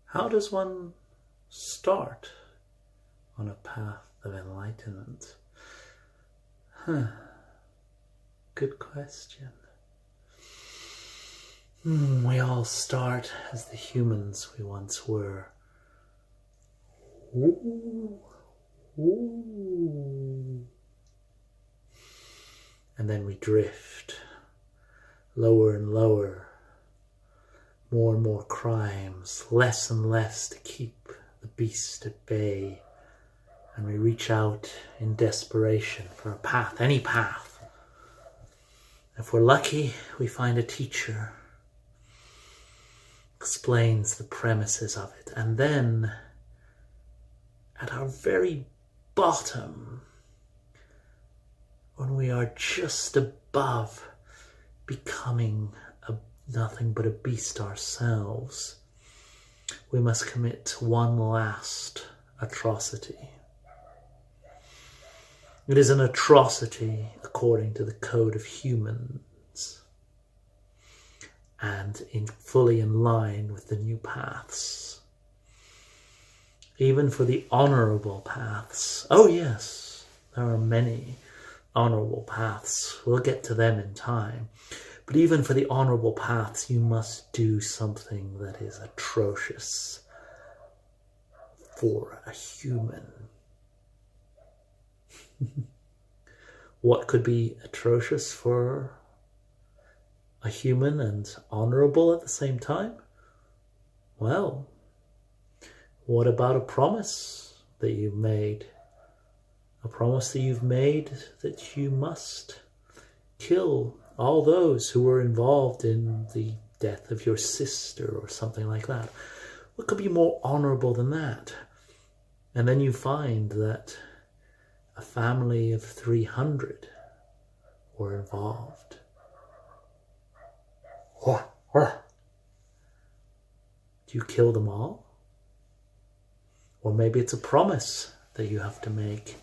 How does one start on a path of enlightenment? Good question. We all start as the humans we once were. Ooh. And then we drift lower and lower, more and more crimes, less and less to keep the beast at bay. And we reach out in desperation for a path, any path. If we're lucky, we find a teacher, explains the premises of it, and then at our very bottom, when we are just above becoming nothing but a beast ourselves, we must commit one last atrocity. It is an atrocity according to the code of humans and fully in line with the new paths. Even for the honorable paths. Oh yes, there are many honorable paths. We'll get to them in time. But even for the honorable paths, you must do something that is atrocious for a human. What could be atrocious for a human and honorable at the same time? Well, what about a promise that you've made? A promise that you've made that you must kill all those who were involved in the death of your sister or something like that. What could be more honorable than that? And then you find that a family of 300 were involved. Do you kill them all? Or maybe it's a promise that you have to make.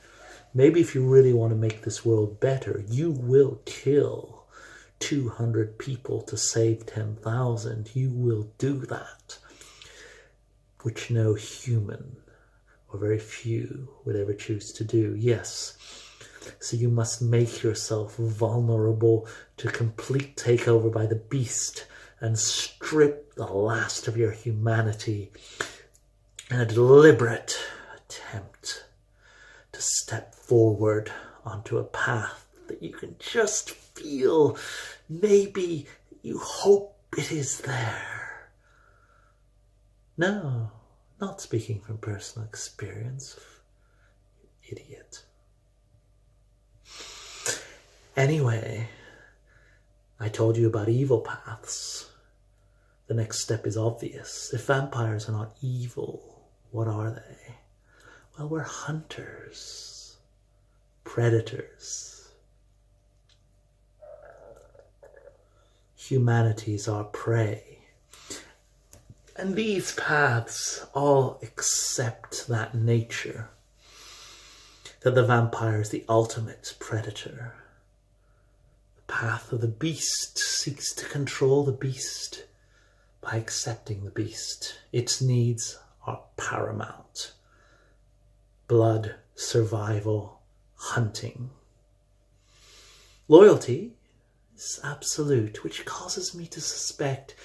Maybe if you really want to make this world better, you will kill 200 people to save 10,000. You will do that, which no human, or very few, would ever choose to do. Yes. So you must make yourself vulnerable to complete takeover by the beast and strip the last of your humanity in a deliberate attempt to step forward onto a path that you can just feel, maybe you hope it is there. No, not speaking from personal experience, you idiot. Anyway, I told you about evil paths. The next step is obvious. If vampires are not evil, what are they? Well, we're hunters, predators. Humanity's our prey. And these paths all accept that nature, that the vampire is the ultimate predator. The path of the beast seeks to control the beast by accepting the beast. Its needs are paramount. Blood, survival, hunting. Loyalty is absolute, which causes me to suspect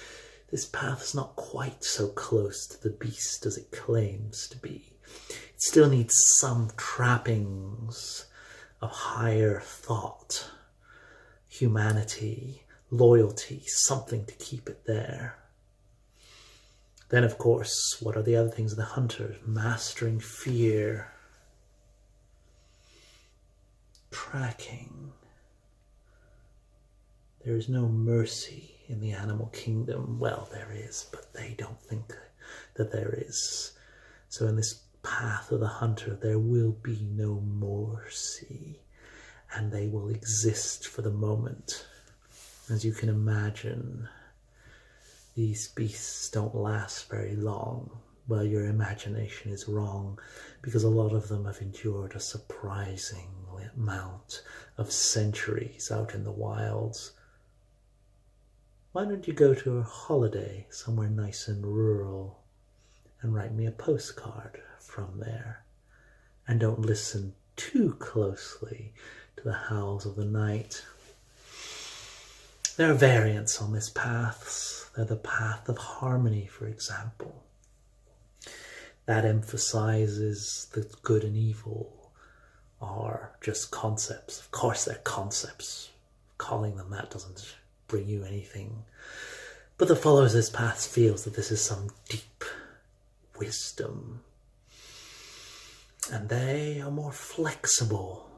this path is not quite so close to the beast as it claims to be. It still needs some trappings of higher thought, humanity, loyalty, something to keep it there. Then, of course, what are the other things of the hunter? Mastering fear, tracking. There is no mercy in the animal kingdom. Well, there is, but they don't think that there is. So in this path of the hunter, there will be no mercy, and they will exist for the moment. As you can imagine, these beasts don't last very long. Well, your imagination is wrong, because a lot of them have endured a surprising amount of centuries out in the wilds. Why don't you go to a holiday somewhere nice and rural and write me a postcard from there. And don't listen too closely to the howls of the night. There are variants on this path. They're the path of harmony, for example. That emphasizes that good and evil are just concepts. Of course they're concepts. Calling them that doesn't bring you anything. But the followers of this path feels that this is some deep wisdom. And they are more flexible.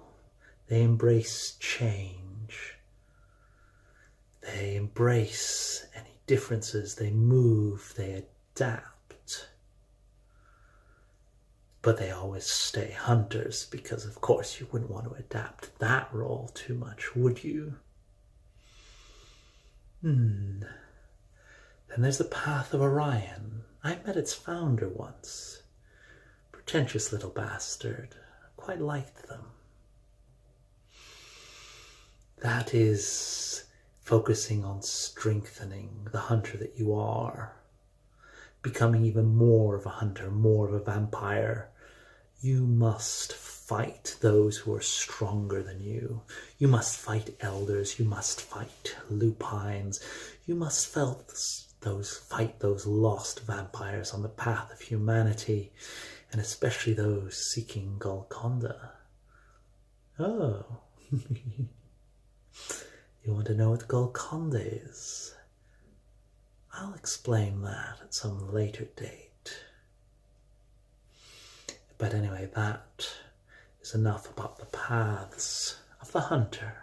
They embrace change. They embrace any differences. They move. They adapt. But they always stay hunters because, of course, you wouldn't want to adapt that role too much, would you? Then there's the path of Orion. I met its founder once. Pretentious little bastard. Quite liked them. That is focusing on strengthening the hunter that you are. Becoming even more of a hunter, more of a vampire. You must fight those who are stronger than you. You must fight elders. You must fight lupines. You must fight those lost vampires on the path of humanity, and especially those seeking Golconda. Oh, you want to know what Golconda is? I'll explain that at some later date. But anyway, that is enough about the paths of the hunter.